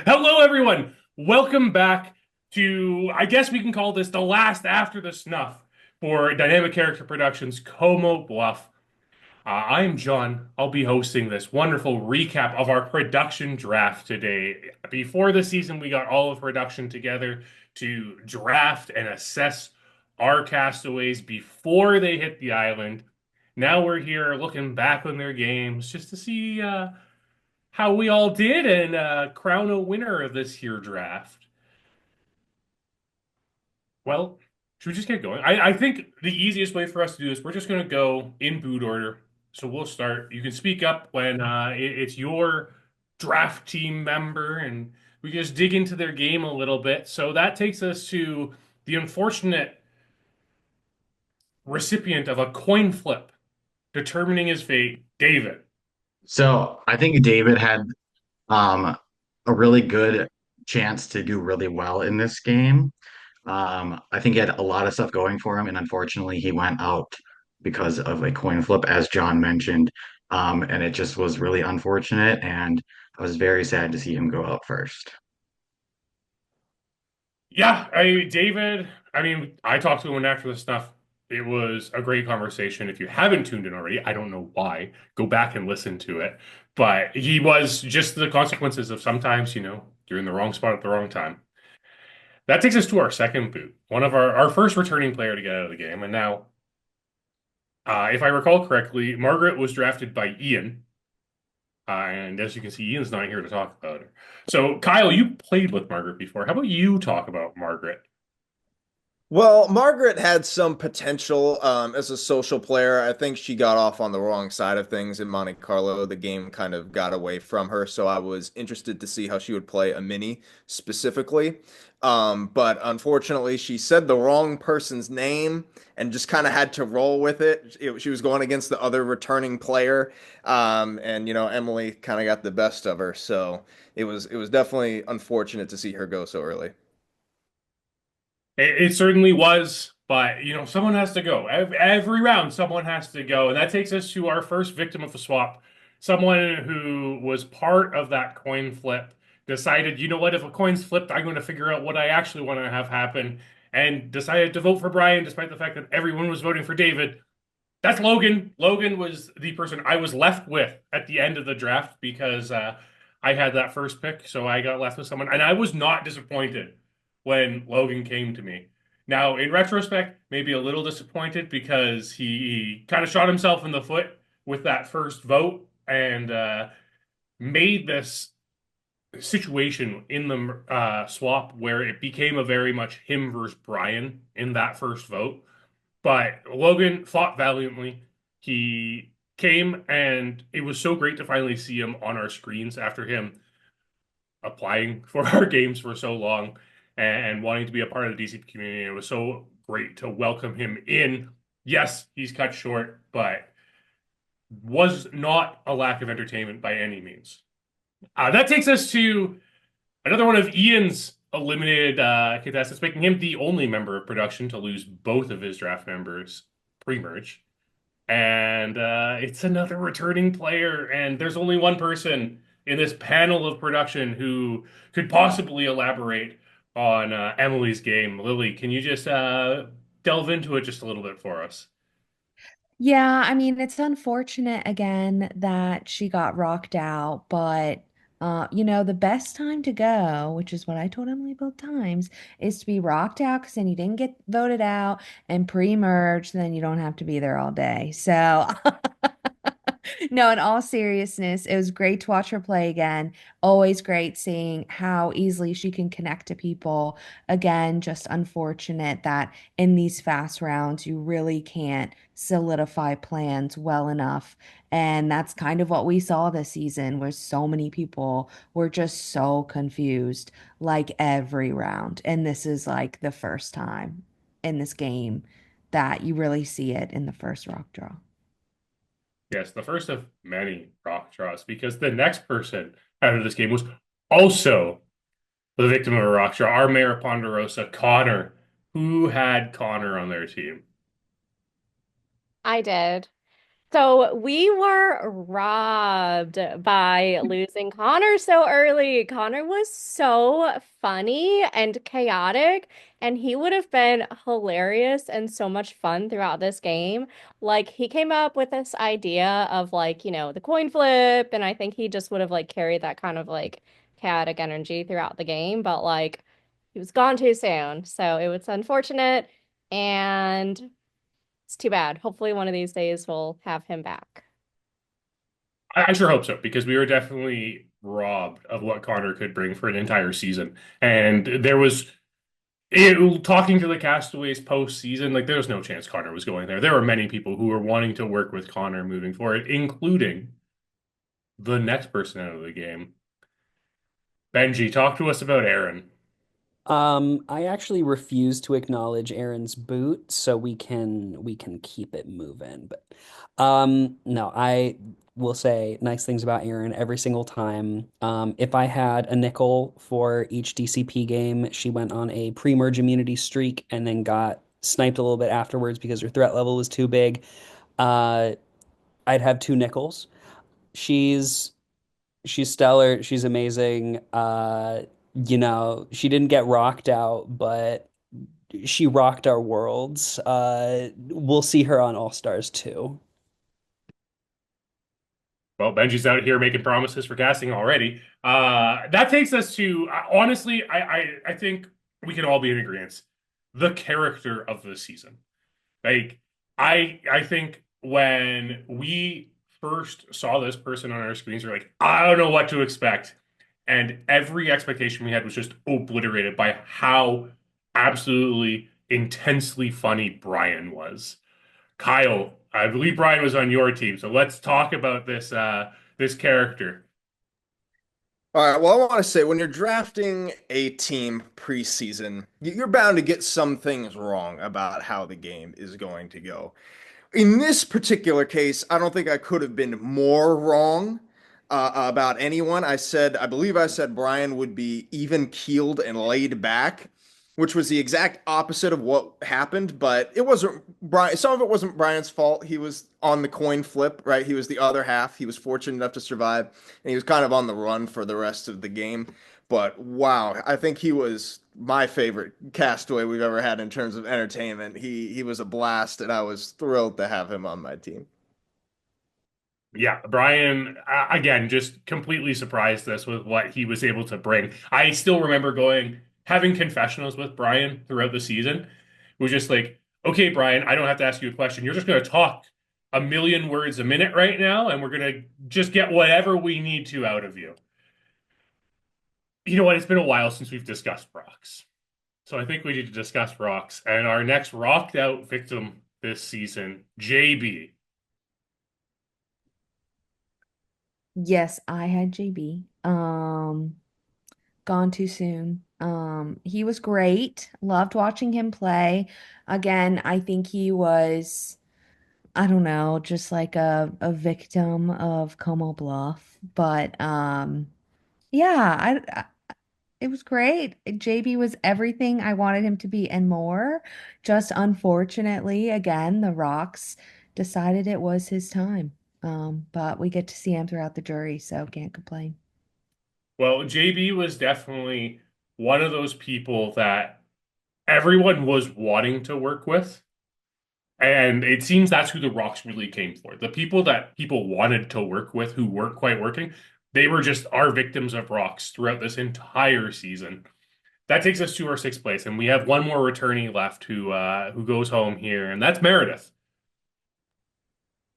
Hello, everyone. Welcome back to, I guess we can call this the last after the snuff for Dynamic Character Productions Como Bluff. I'm John. I'll be hosting this wonderful recap of our production draft today. Before the season, we got all of production together to draft and assess our castaways before they hit the island. Now we're here looking back on their games just to see how we all did and crown a winner of this here draft. Well, should we just get going? I think the easiest way for us to do this, we're just going to go in boot order. So we'll start. You can speak up when it's your draft team member, and we just dig into their game a little bit. So that takes us to the unfortunate recipient of a coin flip determining his fate, David. So I think David had um, a really good chance to do really well in this game. I think he had a lot of stuff going for him, and unfortunately, he went out because of a coin flip, as John mentioned. And it just was really unfortunate, and I was very sad to see him go out first. Yeah, David, I talked to him after the stuff. It was a great conversation. If you haven't tuned in already, I don't know why. Go back and listen to it. But he was just the consequences of sometimes, you're in the wrong spot at the wrong time. That takes us to our second boot, one of our first returning player to get out of the game. And now, if I recall correctly, Margret was drafted by Ian. And as you can see, Ian's not here to talk about her. So, Kyle, you played with Margret before. How about you talk about Margret? Well, Margaret had some potential as a social player. I think she got off on the wrong side of things in Monte Carlo. The game kind of got away from her, so I was interested to see how she would play a mini specifically. But unfortunately, she said the wrong person's name and just kind of had to roll with it. She was going against the other returning player, and Emily kind of got the best of her. So it was definitely unfortunate to see her go so early. It certainly was, but someone has to go. Every round, someone has to go, and that takes us to our first victim of the swap. Someone who was part of that coin flip decided, you know what, if a coin's flipped, I'm going to figure out what I actually want to have happen, and decided to vote for Brien, despite the fact that everyone was voting for David. That's Logan. Logan was the person I was left with at the end of the draft because I had that first pick, so I got left with someone, and I was not disappointed when Logan came to me. Now, in retrospect, maybe a little disappointed because he kind of shot himself in the foot with that first vote and made this situation in the swap where it became a very much him versus Brien in that first vote. But Logan fought valiantly. He came, and it was so great to finally see him on our screens after him applying for our games for so long and wanting to be a part of the DCP community. It was so great to welcome him in. Yes, he's cut short, but was not a lack of entertainment by any means. That takes us to another one of Ian's eliminated contestants, making him the only member of production to lose both of his draft members pre-merge. And it's another returning player, and there's only one person in this panel of production who could possibly elaborate on Emily's game. Lilly, can you just delve into it just a little bit for us? Yeah, I mean, it's unfortunate again that she got rocked out, but the best time to go, which is what I told Emily both times, is to be rocked out because then you didn't get voted out and pre-merge, then you don't have to be there all day. So no, in all seriousness, it was great to watch her play again. Always great seeing how easily she can connect to people. Again, just unfortunate that in these fast rounds, you really can't solidify plans well enough. And that's kind of what we saw this season, where so many people were just so confused, like every round. And this is like the first time in this game that you really see it in the first rock draw. Yes, the first of many rock draws, because the next person out of this game was also the victim of a rock draw. Our Mayor Ponderosa, Connor. Who had Connor on their team? I did. So we were robbed by losing Connor so early. Connor was so funny and chaotic, and he would have been hilarious and so much fun throughout this game. Like he came up with this idea of like, the coin flip, and I think he just would have like carried that kind of like chaotic energy throughout the game, but like he was gone too soon. So it was unfortunate and it's too bad. Hopefully, one of these days we'll have him back. I sure hope so because we were definitely robbed of what Connor could bring for an entire season. And there was talking to the Castaways postseason, like there was no chance Connor was going there. There were many people who were wanting to work with Connor moving forward, including the next person out of the game. Benji, talk to us about Erin. I actually refuse to acknowledge Erin's boot, so we can keep it moving. But no, I will say nice things about Erin every single time. If I had a nickel for each DCP game, she went on a pre-merge immunity streak and then got sniped a little bit afterwards because her threat level was too big. Uh, I'd have two nickels. She's she's stellar. She's amazing. She didn't get rocked out, but she rocked our worlds. We'll see her on All Stars too. Well, Benji's out here making promises for casting already. That takes us to honestly, I think we can all be in agreement. The character of the season. Like I think when we first saw this person on our screens, we're like, I don't know what to expect. And every expectation we had was just obliterated by how absolutely intensely funny Brien was. Kyle, I believe Brien was on your team, so let's talk about this character. All right. Well, I want to say when you're drafting a team preseason, you're bound to get some things wrong about how the game is going to go. In this particular case, I don't think I could have been more wrong about anyone. I believe I said Brien would be even keeled and laid back, which was the exact opposite of what happened. But it wasn't Brien. Some of it wasn't Brian's fault. He was on the coin flip, right? He was the other half. He was fortunate enough to survive, and he was kind of on the run for the rest of the game. But wow, I think he was my favorite castaway we've ever had in terms of entertainment. He was a blast, and I was thrilled to have him on my team. Yeah, Brien, again, just completely surprised us with what he was able to bring. I still remember having confessionals with Brien throughout the season. It was just like, okay, Brien, I don't have to ask you a question. You're just going to talk a million words a minute right now, and we're going to just get whatever we need to out of you. You know what? It's been a while since we've discussed rocks. So I think we need to discuss rocks. And our next rocked out victim this season, JB. Yes, I had JB. Gone too soon. He was great. Loved watching him play. Again, I think he was, I don't know, just like a victim of Como Bluff. But yeah, it was great. JB was everything I wanted him to be and more. Just unfortunately, again, the Rocks decided it was his time. But we get to see him throughout the jury, so can't complain. Well, JB was definitely one of those people that everyone was wanting to work with. And it seems that's who the Rocks really came for. The people that people wanted to work with who weren't quite working, they were just our victims of Rocks throughout this entire season. That takes us to our sixth place, and we have one more returnee left who goes home here, and that's Meredith.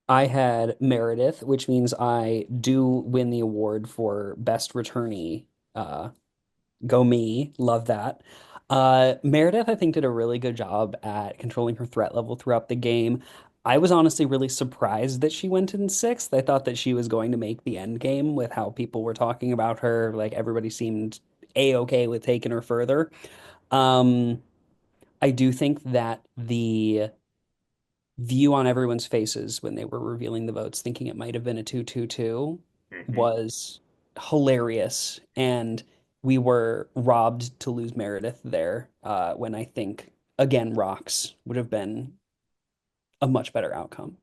I had Meredith, which means I do win the award for best returnee. Uh, Go me, love that. Meredith, I think, did a really good job at controlling her threat level throughout the game. I was honestly really surprised that she went in sixth. I thought that she was going to make the end game with how people were talking about her. Like everybody seemed a-okay with taking her further. Um, I do think that the view on everyone's faces when they were revealing the votes, thinking it might have been a 2-2-2, Mhm. was hilarious. And we were robbed to lose Meredith there, when I think, again, Rocks would have been a much better outcome.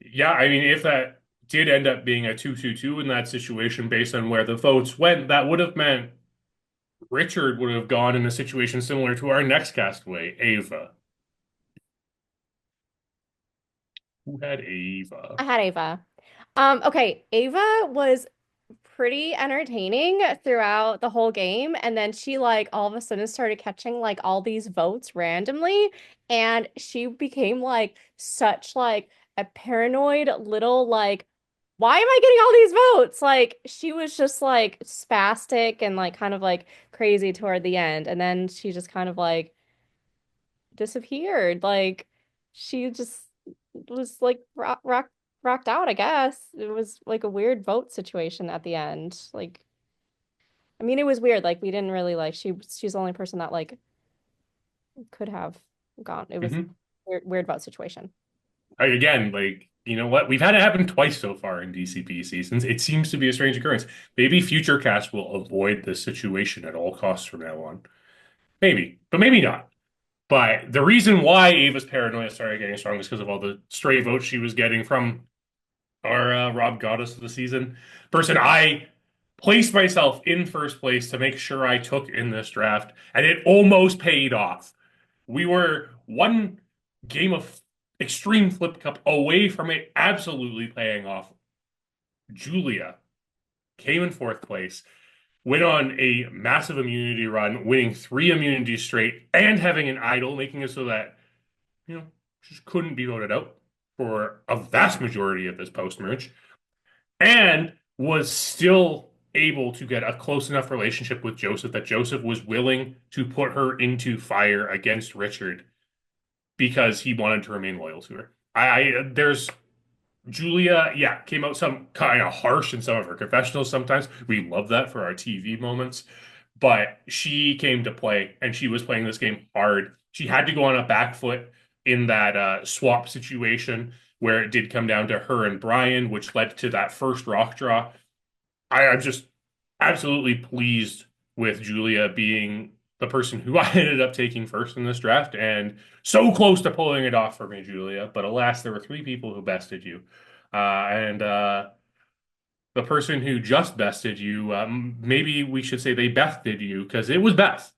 Yeah, I mean, if that did end up being a 2-2-2 in that situation based on where the votes went, that would have meant Richard would have gone in a situation similar to our next castaway, Ava. Who had Ava? I had Ava. Okay, Ava was pretty entertaining throughout the whole game, and then she like all of a sudden started catching like all these votes randomly, and she became like such like a paranoid little like, why am I getting all these votes? Like she was just like spastic and like kind of like crazy toward the end, and then she just kind of like disappeared. Like she just was like rocked out, I guess. It was like a weird vote situation at the end. Like, I mean, it was weird. Like we didn't really like she's the only person that like could have gone. It was Hmm. weird vote situation. Again, like, you know what? We've had it happen twice so far in DCP seasons. It seems to be a strange occurrence. Maybe future casts will avoid this situation at all costs from now on. Maybe, but maybe not. But the reason why Ava's paranoia started getting strong is because of all the stray votes she was getting from our Rob Goddess of the season person. I placed myself in first place to make sure I took in this draft, and it almost paid off. We were one game of extreme flip cup away from it absolutely paying off. Julia came in fourth place, went on a massive immunity run, winning three immunities straight, and having an idol, making it so that, she just couldn't be voted out for a vast majority of this post merge, and was still able to get a close enough relationship with Joseph that Joseph was willing to put her into fire against Richard because he wanted to remain loyal to her. There's Julia, yeah, came out some kind of harsh in some of her confessionals sometimes. We love that for our TV moments. But she came to play and she was playing this game hard. She had to go on a back foot in that swap situation where it did come down to her and Brien, which led to that first rock draw. I'm just absolutely pleased with Julia being the person who I ended up taking first in this draft, and so close to pulling it off for me, Julia. But alas, there were three people who bested you. And the person who just bested you, maybe we should say they bested you because it was Beth.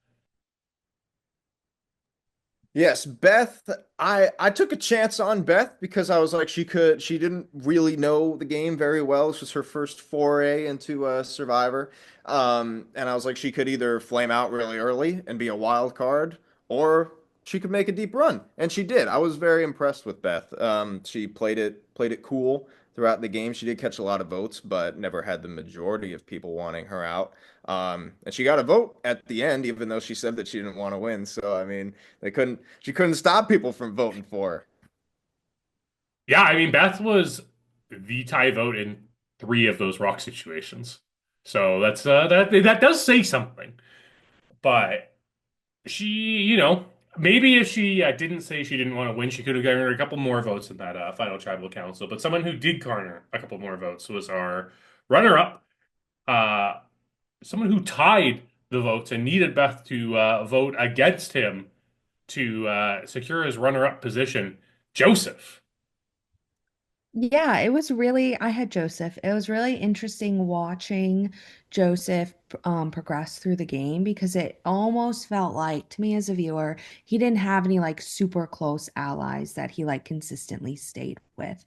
Yes, Beth, I took a chance on Beth because I was like she didn't really know the game very well. This was her first foray into Survivor. And I was like she could either flame out really early and be a wild card or she could make a deep run. And she did. I was very impressed with Beth. She played it cool throughout the game. She did catch a lot of votes, but never had the majority of people wanting her out. And she got a vote at the end, even though she said that she didn't want to win. So I mean, she couldn't stop people from voting for her. Yeah, I mean, Beth was the tie vote in three of those rock situations. So that does say something. But she, maybe if she didn't say she didn't want to win, she could have garnered a couple more votes in that final tribal council. But someone who did garner a couple more votes was our runner-up, uh, someone who tied the votes and needed Beth to vote against him to secure his runner-up position, Joseph. Yeah, it was really, I had Joseph. It was really interesting watching Joseph progress through the game because it almost felt like, to me as a viewer, he didn't have any like super close allies that he like consistently stayed with,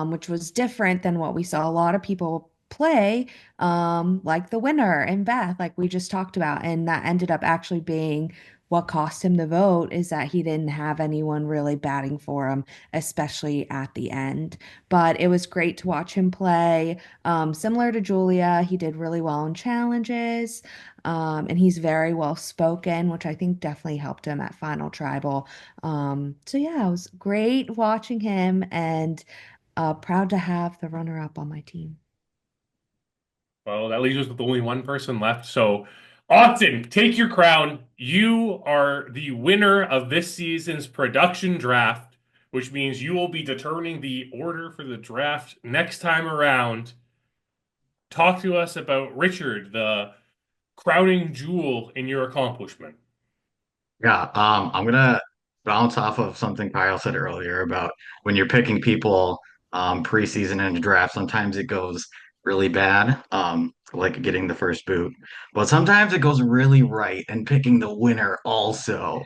which was different than what we saw a lot of people play, like the winner and Beth, like we just talked about. And that ended up actually being what cost him the vote is that he didn't have anyone really batting for him, especially at the end. But it was great to watch him play. Similar to Julia, he did really well in challenges. And he's very well spoken, which I think definitely helped him at Final Tribal. So yeah, it was great watching him and proud to have the runner up on my team. Well, that leaves us with only one person left. So, Austin, take your crown. You are the winner of this season's production draft, which means you will be determining the order for the draft next time around. Talk to us about Richard, the crowning jewel in your accomplishment. Yeah, I'm gonna bounce off of something Kyle said earlier about when you're picking people preseason and draft. Sometimes it goes really bad, like getting the first boot, but sometimes it goes really right and picking the winner also.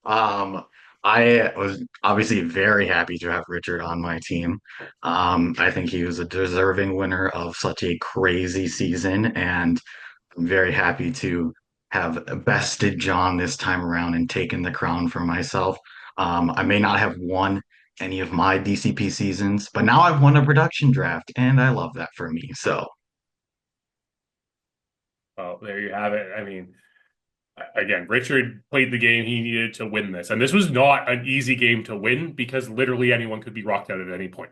Um, I was obviously very happy to have Richard on my team. I think he was a deserving winner of such a crazy season, and I'm very happy to have bested John this time around and taken the crown for myself. I may not have won any of my DCP seasons, but now I've won a production draft, and I love that for me. So, Well, there you have it. I mean, again, Richard played the game he needed to win this. And this was not an easy game to win because literally anyone could be rocked out at any point.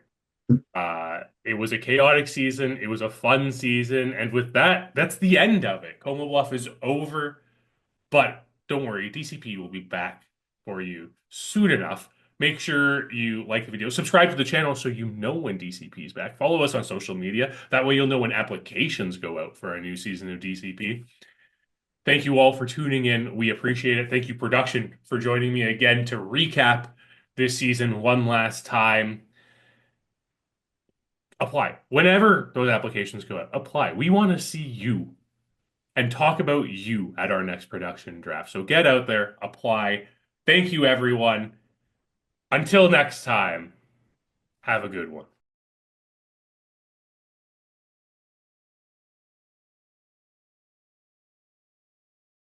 It was a chaotic season. It was a fun season. And with that, that's the end of it. Como Bluff is over. But don't worry, DCP will be back for you soon enough. Make sure you like the video, subscribe to the channel so you know when DCP is back. Follow us on social media. That way you'll know when applications go out for a new season of DCP. Thank you all for tuning in. We appreciate it. Thank you, production, for joining me again to recap this season one last time. Apply. Whenever those applications go out, apply. We want to see you and talk about you at our next production draft. So get out there, apply. Thank you, everyone. Until next time, have a good one.